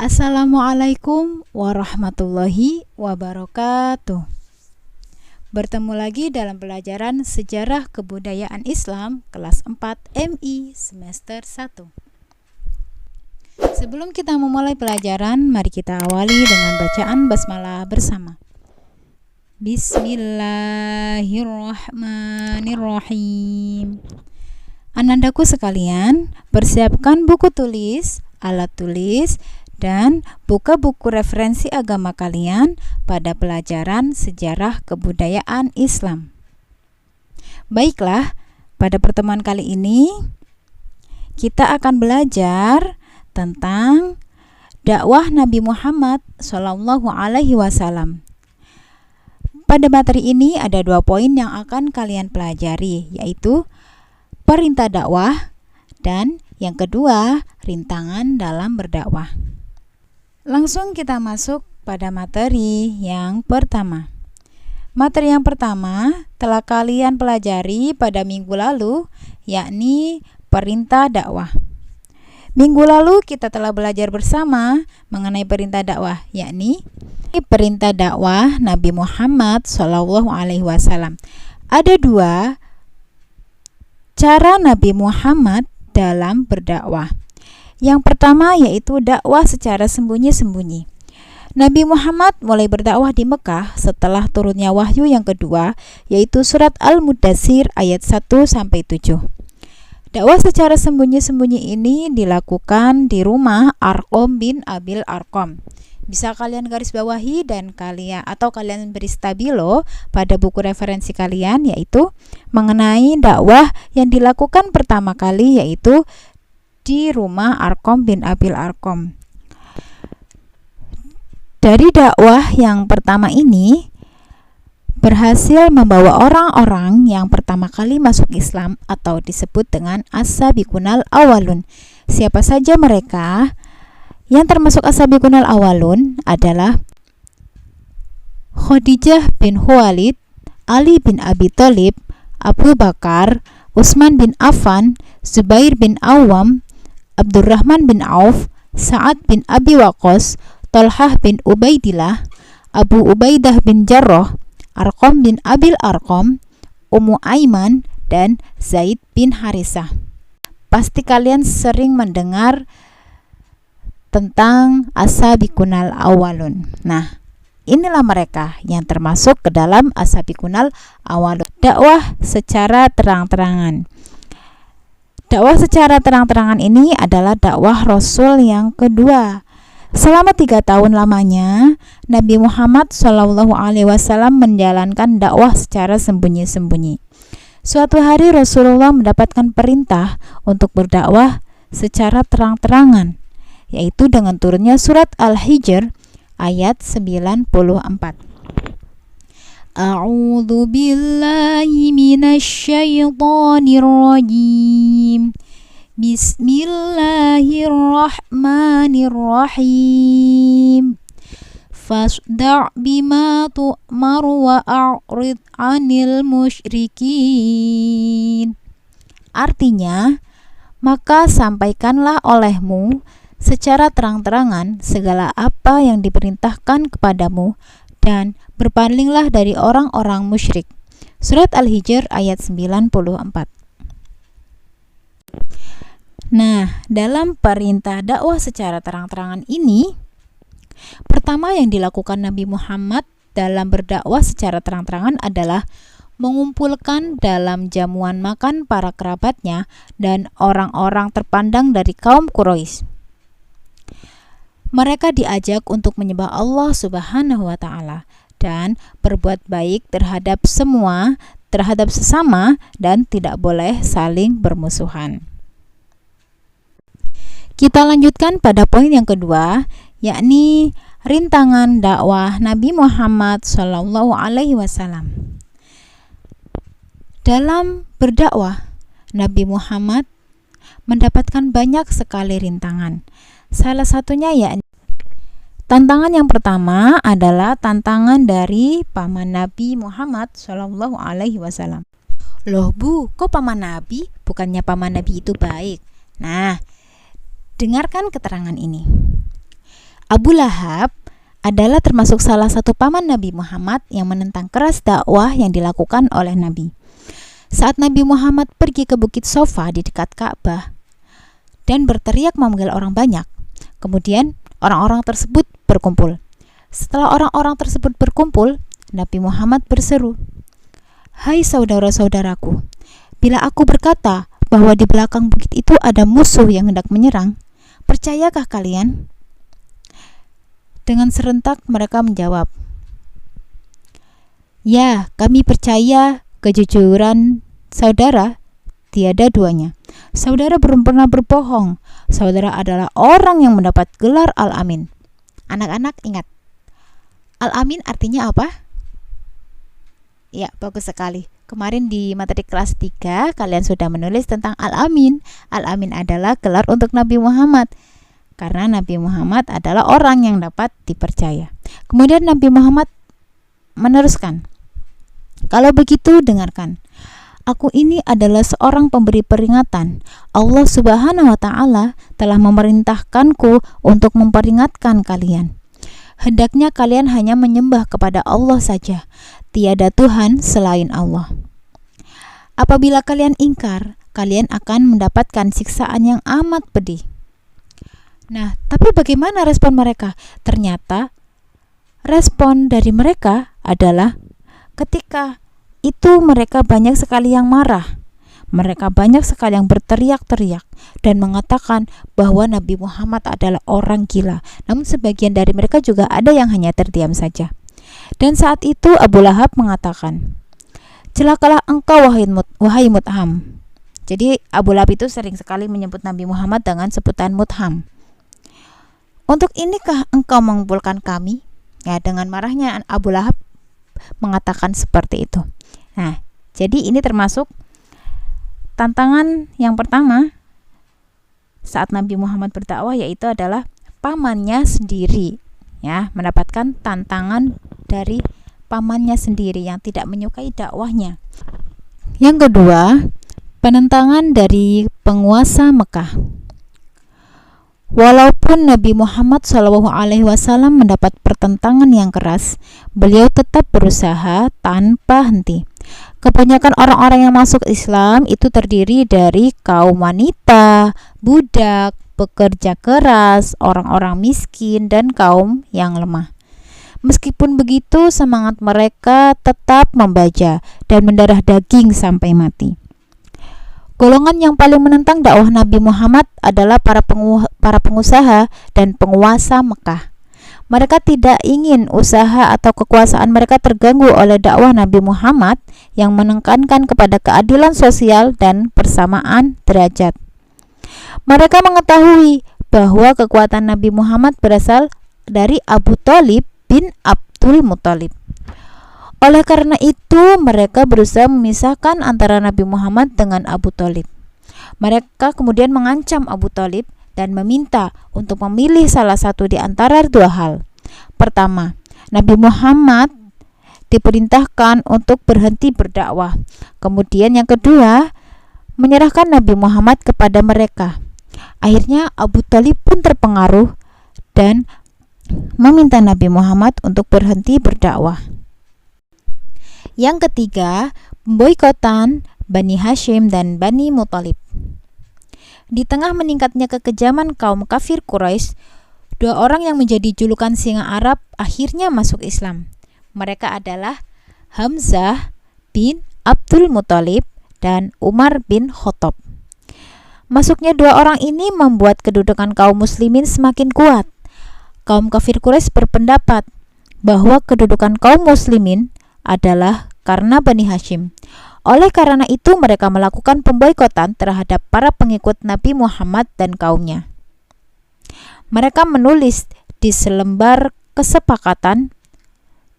Assalamualaikum warahmatullahi wabarakatuh. Bertemu lagi dalam pelajaran Sejarah Kebudayaan Islam kelas 4 MI semester 1. Sebelum kita memulai pelajaran, mari kita awali dengan bacaan basmalah bersama. Bismillahirrahmanirrahim. Anandaku sekalian, persiapkan buku tulis, alat tulis, dan buka buku referensi agama kalian pada pelajaran Sejarah Kebudayaan Islam. Baiklah, pada pertemuan kali ini kita akan belajar tentang dakwah Nabi Muhammad SAW. Pada materi ini ada 2 poin yang akan kalian pelajari, yaitu perintah dakwah dan yang kedua, rintangan dalam berdakwah. Langsung kita masuk pada materi yang pertama. Materi yang pertama telah kalian pelajari pada minggu lalu, yakni perintah dakwah. Minggu lalu kita telah belajar bersama mengenai perintah dakwah, yakni perintah dakwah Nabi Muhammad SAW. Ada 2 cara Nabi Muhammad dalam berdakwah. Yang pertama yaitu dakwah secara sembunyi-sembunyi. Nabi Muhammad mulai berdakwah di Mekah setelah turunnya wahyu yang kedua, yaitu surat Al-Mudatsir ayat 1-7. Dakwah secara sembunyi-sembunyi ini dilakukan di rumah Arqam bin Abil Arqam. Bisa kalian garis bawahi dan kalian beri stabilo pada buku referensi kalian, yaitu mengenai dakwah yang dilakukan pertama kali, yaitu di rumah Arqam bin Abil Arqam. Dari dakwah yang pertama ini berhasil membawa orang-orang yang pertama kali masuk Islam atau disebut dengan as-sabiqunal awwalun. Siapa saja mereka? Yang termasuk as-sabiqunal awwalun adalah Khadijah bin Khuwailid, Ali bin Abi Thalib, Abu Bakar, Utsman bin Affan, Zubair bin Awam, Abdurrahman bin Auf, Sa'ad bin Abi Waqqas, Thalhah bin Ubaidillah, Abu Ubaidah bin Jarrah, Arqam bin Abil Arqam, Ummu Aiman, dan Zaid bin Harisah. Pasti kalian sering mendengar tentang as-sabiqunal awwalun. Nah, inilah mereka yang termasuk ke dalam as-sabiqunal awwalun. Dakwah secara terang-terangan. Dakwah secara terang-terangan ini adalah dakwah Rasul yang kedua. Selama 3 tahun lamanya, Nabi Muhammad SAW menjalankan dakwah secara sembunyi-sembunyi. Suatu hari Rasulullah mendapatkan perintah untuk berdakwah secara terang-terangan, yaitu dengan turunnya surat Al-Hijr ayat 94. A'udzu billahi minasyaitonir rajim. Bismillahirrahmanirrahim. Fasda' bima tu'mar wa a'rid 'anil musyrikin. Artinya, maka sampaikanlah olehmu secara terang-terangan segala apa yang diperintahkan kepadamu dan berpalinglah dari orang-orang musyrik. Surat Al-Hijr ayat 94. Nah, dalam perintah dakwah secara terang-terangan ini, pertama yang dilakukan Nabi Muhammad dalam berdakwah secara terang-terangan adalah mengumpulkan dalam jamuan makan para kerabatnya dan orang-orang terpandang dari kaum Quraisy. Mereka diajak untuk menyembah Allah Subhanahu wa Ta'ala dan berbuat baik terhadap sesama dan tidak boleh saling bermusuhan. Kita lanjutkan pada poin yang kedua, yakni rintangan dakwah Nabi Muhammad SAW. Dalam berdakwah, Nabi Muhammad mendapatkan banyak sekali rintangan. Salah satunya yakni tantangan yang pertama adalah tantangan dari paman Nabi Muhammad SAW. Loh Bu, kok paman Nabi? Bukannya paman Nabi itu baik? Nah, dengarkan keterangan ini. Abu Lahab adalah termasuk salah satu paman Nabi Muhammad yang menentang keras dakwah yang dilakukan oleh Nabi. Saat Nabi Muhammad pergi ke Bukit Sofa di dekat Ka'bah dan berteriak memanggil orang banyak, kemudian orang-orang tersebut berkumpul. Setelah orang-orang tersebut berkumpul, Nabi Muhammad berseru, "Hai saudara-saudaraku, bila aku berkata bahwa di belakang bukit itu ada musuh yang hendak menyerang, percayakah kalian?" Dengan serentak mereka menjawab, "Ya, kami percaya kejujuran saudara tiada duanya. Saudara belum pernah berbohong. Saudara adalah orang yang mendapat gelar Al-Amin." Anak-anak ingat, Al-Amin artinya apa? Ya, bagus sekali. Kemarin di materi kelas 3 kalian sudah menulis tentang Al-Amin. Al-Amin adalah gelar untuk Nabi Muhammad, karena Nabi Muhammad adalah orang yang dapat dipercaya. Kemudian Nabi Muhammad meneruskan, "Kalau begitu dengarkan. Aku ini adalah seorang pemberi peringatan. Allah Subhanahu wa Ta'ala telah memerintahkanku untuk memperingatkan kalian. Hendaknya kalian hanya menyembah kepada Allah saja. Tiada Tuhan selain Allah. Apabila kalian ingkar, kalian akan mendapatkan siksaan yang amat pedih." Nah, tapi bagaimana respon mereka? Ternyata respon dari mereka adalah ketika itu mereka banyak sekali yang marah. Mereka banyak sekali yang berteriak-teriak dan mengatakan bahwa Nabi Muhammad adalah orang gila. Namun sebagian dari mereka juga ada yang hanya terdiam saja. Dan saat itu Abu Lahab mengatakan, "Celakalah engkau wahai Mudham." Jadi Abu Lahab itu sering sekali menyebut Nabi Muhammad dengan sebutan Mudham. "Untuk inikah engkau mengumpulkan kami?" Ya, dengan marahnya Abu Lahab mengatakan seperti itu. Nah, jadi ini termasuk tantangan yang pertama saat Nabi Muhammad berdakwah, yaitu adalah pamannya sendiri, ya, mendapatkan tantangan dari pamannya sendiri yang tidak menyukai dakwahnya. Yang kedua, penentangan dari penguasa Mekah. Walaupun Nabi Muhammad SAW mendapat pertentangan yang keras, beliau tetap berusaha tanpa henti. Kebanyakan orang-orang yang masuk Islam itu terdiri dari kaum wanita, budak, pekerja keras, orang-orang miskin, dan kaum yang lemah. Meskipun begitu, semangat mereka tetap membaja dan mendarah daging sampai mati. Golongan yang paling menentang dakwah Nabi Muhammad adalah para pengusaha dan penguasa Mekah. Mereka tidak ingin usaha atau kekuasaan mereka terganggu oleh dakwah Nabi Muhammad yang menekankan kepada keadilan sosial dan persamaan derajat. Mereka mengetahui bahwa kekuatan Nabi Muhammad berasal dari Abu Thalib bin Abdul Muthalib. Oleh karena itu, mereka berusaha memisahkan antara Nabi Muhammad dengan Abu Thalib. Mereka kemudian mengancam Abu Thalib dan meminta untuk memilih salah satu di antara dua hal. Pertama, Nabi Muhammad diperintahkan untuk berhenti berdakwah. Kemudian yang kedua, menyerahkan Nabi Muhammad kepada mereka. Akhirnya Abu Thalib pun terpengaruh dan meminta Nabi Muhammad untuk berhenti berdakwah. Yang ketiga, pemboikotan Bani Hashim dan Bani Muthalib. Di tengah meningkatnya kekejaman kaum kafir Quraisy, dua orang yang menjadi julukan singa Arab akhirnya masuk Islam. Mereka adalah Hamzah bin Abdul Muthalib dan Umar bin Khattab. Masuknya dua orang ini membuat kedudukan kaum muslimin semakin kuat. Kaum kafir Quraisy berpendapat bahwa kedudukan kaum muslimin adalah karena Bani Hashim. Oleh karena itu mereka melakukan pemboikotan terhadap para pengikut Nabi Muhammad dan kaumnya. Mereka menulis di selembar kesepakatan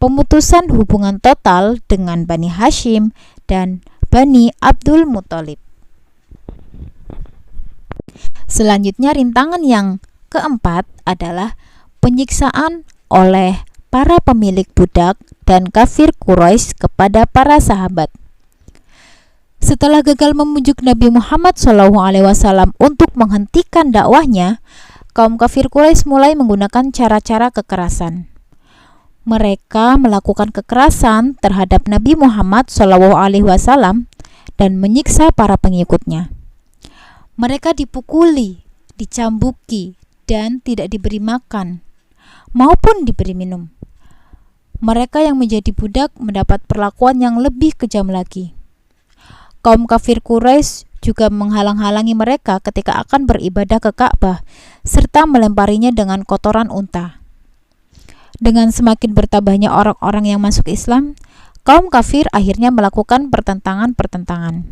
pemutusan hubungan total dengan Bani Hashim dan Bani Abdul Muthalib. Selanjutnya, rintangan yang keempat adalah penyiksaan oleh para pemilik budak dan kafir Quraisy kepada para sahabat. Setelah gagal membujuk Nabi Muhammad SAW untuk menghentikan dakwahnya, kaum kafir Quraisy mulai menggunakan cara-cara kekerasan. Mereka melakukan kekerasan terhadap Nabi Muhammad SAW dan menyiksa para pengikutnya. Mereka dipukuli, dicambuki, dan tidak diberi makan maupun diberi minum. Mereka yang menjadi budak mendapat perlakuan yang lebih kejam lagi. Kaum kafir Quraisy juga menghalang-halangi mereka ketika akan beribadah ke Ka'bah serta melemparinya dengan kotoran unta. Dengan semakin bertambahnya orang-orang yang masuk Islam, kaum kafir akhirnya melakukan pertentangan-pertentangan.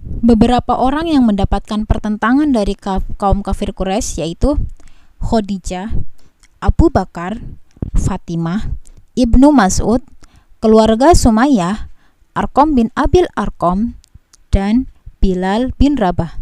Beberapa orang yang mendapatkan pertentangan dari kaum kafir Quraisy yaitu Khadijah, Abu Bakar, Fatimah, Ibnu Mas'ud, keluarga Sumayyah, Arqam bin Abil Arqam, dan Bilal bin Rabah.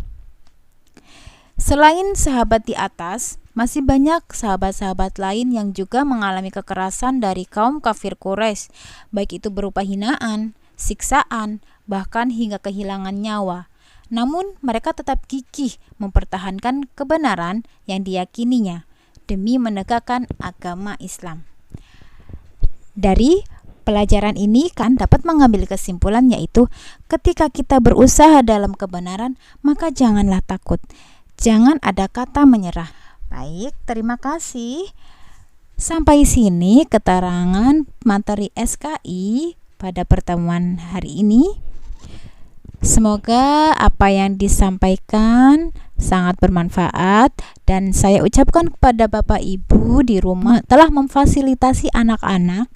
Selain sahabat di atas, masih banyak sahabat-sahabat lain yang juga mengalami kekerasan dari kaum kafir Quraisy, baik itu berupa hinaan, siksaan, bahkan hingga kehilangan nyawa. Namun mereka tetap gigih mempertahankan kebenaran yang diyakininya demi menegakkan agama Islam. Dari pelajaran ini kan dapat mengambil kesimpulan, yaitu ketika kita berusaha dalam kebenaran, maka janganlah takut. Jangan ada kata menyerah. Baik, terima kasih. Sampai sini keterangan materi SKI pada pertemuan hari ini. Semoga apa yang disampaikan sangat bermanfaat dan saya ucapkan kepada Bapak Ibu di rumah telah memfasilitasi anak-anak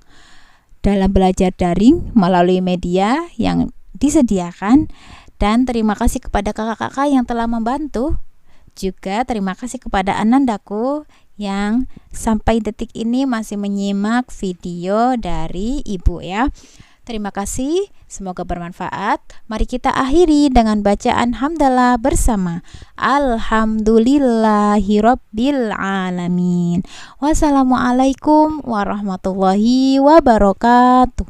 dalam belajar daring melalui media yang disediakan, dan terima kasih kepada kakak-kakak yang telah membantu. Juga terima kasih kepada anandaku yang sampai detik ini masih menyimak video dari Ibu ya. Terima kasih, semoga bermanfaat. Mari kita akhiri dengan bacaan hamdalah bersama. Alhamdulillahirabbil alamin. Wassalamualaikum warahmatullahi wabarakatuh.